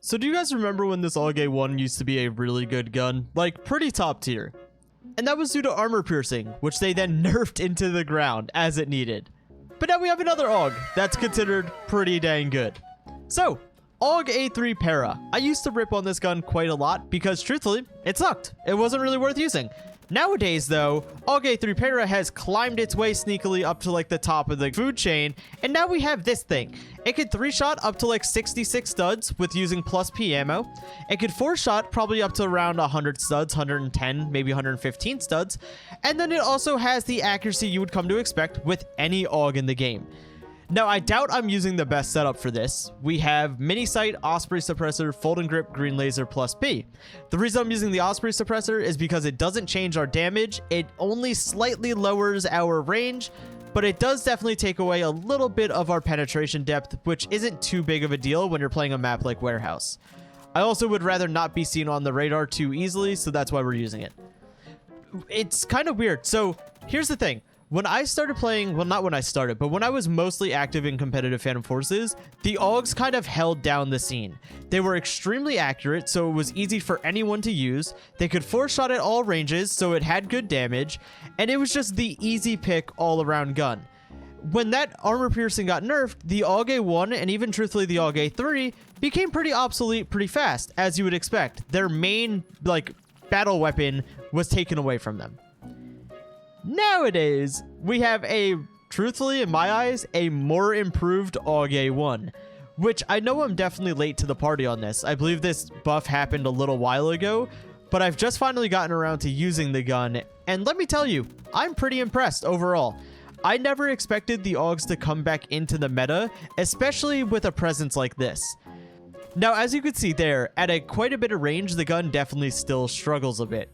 So do you guys remember when this AUG A1 used to be a really good gun? Like, pretty top tier. And that was due to armor piercing, which they then nerfed into the ground as it needed. But now we have another AUG that's considered pretty dang good. So, AUG A3 Para. I used to rip on this gun quite a lot because, truthfully, it sucked. It wasn't really worth using. Nowadays, though, AUG A3 Para has climbed its way sneakily up to like the top of the food chain, and now we have this thing. It could 3-shot up to like 66 studs with using plus P ammo. It could 4-shot probably up to around 100 studs, 110, maybe 115 studs. And then it also has the accuracy you would come to expect with any AUG in the game. Now, I doubt I'm using the best setup for this. We have mini sight, Osprey suppressor, fold and grip, green laser, plus P. The reason I'm using the Osprey suppressor is because it doesn't change our damage. It only slightly lowers our range, but it does definitely take away a little bit of our penetration depth, which isn't too big of a deal when you're playing a map like Warehouse. I also would rather not be seen on the radar too easily, so that's why we're using it. It's kind of weird. So here's the thing. When I started playing, well, not when I started, but when I was mostly active in competitive Phantom Forces, the AUGs kind of held down the scene. They were extremely accurate, so it was easy for anyone to use. They could 4-shot at all ranges, so it had good damage, and it was just the easy pick all-around gun. When that armor piercing got nerfed, the AUG A1 and even truthfully the AUG A3 became pretty obsolete pretty fast, as you would expect. Their main, like, battle weapon was taken away from them. Nowadays, we have a, truthfully, in my eyes, a more improved AUG A1, which I know I'm definitely late to the party on this. I believe this buff happened a little while ago, but I've just finally gotten around to using the gun, and let me tell you, I'm pretty impressed overall. I never expected the AUGs to come back into the meta, especially with a presence like this. Now, as you can see there, at quite a bit of range, the gun definitely still struggles a bit.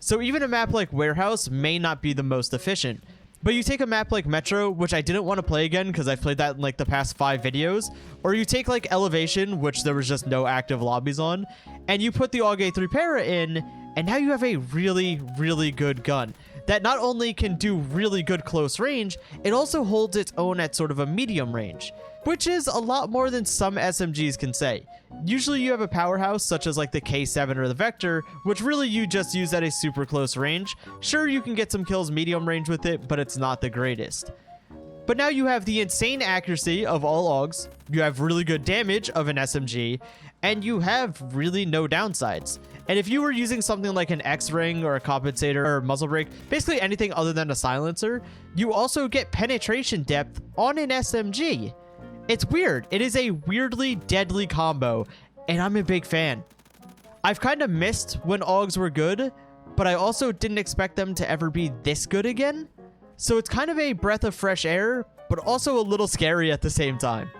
So even a map like Warehouse may not be the most efficient, but you take a map like Metro, which I didn't want to play again because I've played that in like the past 5 videos, or you take like Elevation, which there was just no active lobbies on, and you put the AUG A3 Para in, and now you have a really, really good gun that not only can do really good close range, it also holds its own at sort of a medium range, which is a lot more than some SMGs can say. Usually you have a powerhouse such as like the K7 or the Vector, which really you just use at a super close range. Sure, you can get some kills medium range with it, but it's not the greatest. But now you have the insane accuracy of all AUGs, you have really good damage of an SMG, and you have really no downsides. And if you were using something like an X-Ring or a compensator or muzzle brake, basically anything other than a silencer, you also get penetration depth on an SMG. It's weird. It is a weirdly deadly combo, and I'm a big fan. I've kind of missed when AUGs were good, but I also didn't expect them to ever be this good again. So it's kind of a breath of fresh air, but also a little scary at the same time.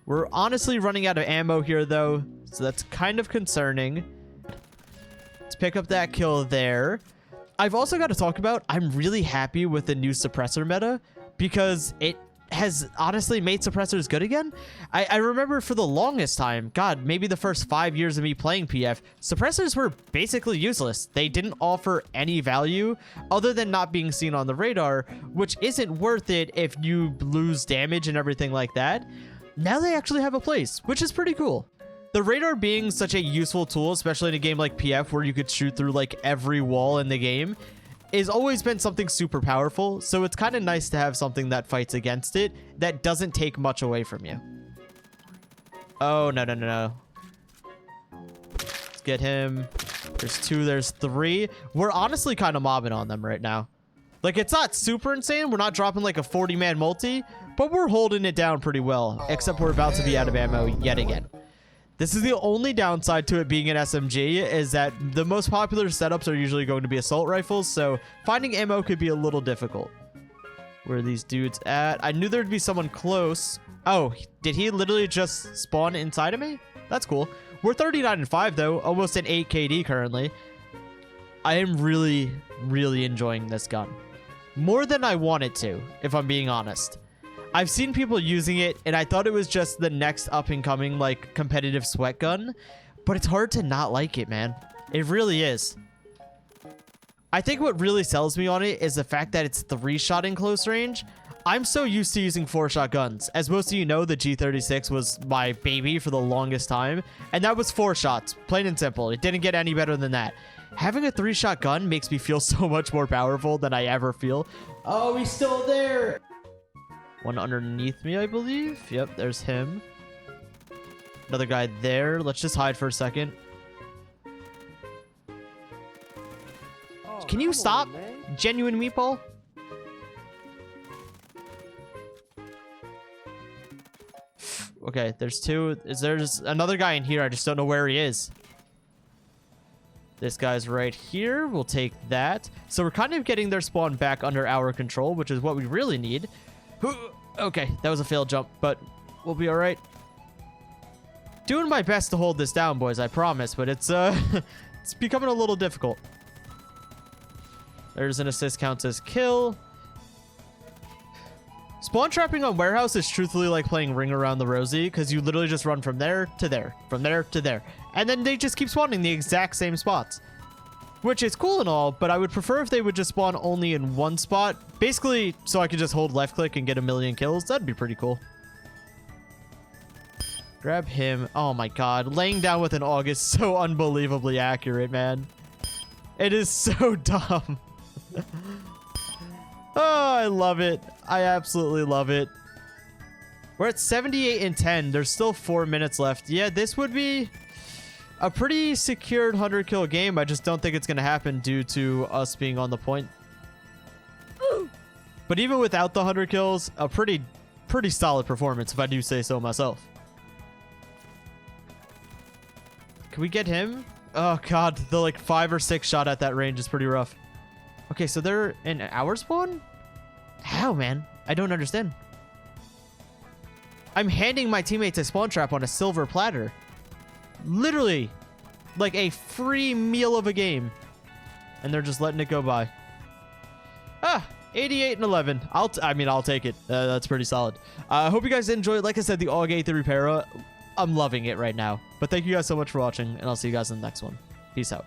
We're honestly running out of ammo here, though, so that's kind of concerning. Let's pick up that kill there. I've also got to talk about, I'm really happy with the new suppressor meta, because it has honestly made suppressors good again. I remember for the longest time, God, maybe the first 5 years of me playing PF, suppressors were basically useless. They didn't offer any value other than not being seen on the radar, which isn't worth it if you lose damage and everything like that. Now they actually have a place, which is pretty cool. The radar being such a useful tool, especially in a game like PF where you could shoot through like every wall in the game, has always been something super powerful, so it's kind of nice to have something that fights against it that doesn't take much away from you. Oh, no. Let's get him. There's 2, there's 3. We're honestly kind of mobbing on them right now. Like, it's not super insane. We're not dropping like a 40-man multi, but we're holding it down pretty well, except we're about to be out of ammo yet again. This is the only downside to it being an SMG, is that the most popular setups are usually going to be assault rifles, so finding ammo could be a little difficult. Where are these dudes at? I knew there'd be someone close. Oh, did he literally just spawn inside of me? That's cool. We're 39-5 though, almost an 8 KD currently. I am really, really enjoying this gun. More than I wanted to, if I'm being honest. I've seen people using it, and I thought it was just the next up-and-coming, like, competitive sweat gun, but it's hard to not like it, man. It really is. I think what really sells me on it is the fact that it's 3-shot in close range. I'm so used to using 4-shot guns. As most of you know, the G36 was my baby for the longest time, and that was 4 shots, plain and simple. It didn't get any better than that. Having a 3-shot gun makes me feel so much more powerful than I ever feel. Oh, he's still there. One underneath me, I believe. Yep, there's him. Another guy there. Let's just hide for a second. Oh, can you stop? on, Genuine meatball? Okay, there's 2. There's another guy in here. I just don't know where he is. This guy's right here. We'll take that. So we're kind of getting their spawn back under our control, which is what we really need. Okay, that was a failed jump, but we'll be all right. Doing my best to hold this down, boys, I promise, but it's it's becoming a little difficult. There's an assist counts as kill. Spawn trapping on warehouse is truthfully like playing Ring Around the Rosie, because you literally just run from there to there, from there to there, and then they just keep spawning the exact same spots, which is cool and all, but I would prefer if they would just spawn only in one spot, basically so I could just hold left click and get a million kills. That'd be pretty cool. Grab him. Oh my god, laying down with an AUG is so unbelievably accurate, man. It is so dumb. Oh, I love it. I absolutely love it. We're at 78 and 10. There's still 4 minutes left. Yeah, this would be a pretty secured 100 kill game. I just don't think it's going to happen due to us being on the point. But even without the 100 kills, a pretty solid performance, if I do say so myself. Can we get him? Oh god, the like 5 or 6 shot at that range is pretty rough. Okay, so they're in our spawn? How, man? I don't understand. I'm handing my teammates a spawn trap on a silver platter. Literally, like a free meal of a game. And they're just letting it go by. Ah, 88 and 11. I'll take it. That's pretty solid. I hope you guys enjoyed. Like I said, the AUG A3 Para. I'm loving it right now. But thank you guys so much for watching, and I'll see you guys in the next one. Peace out.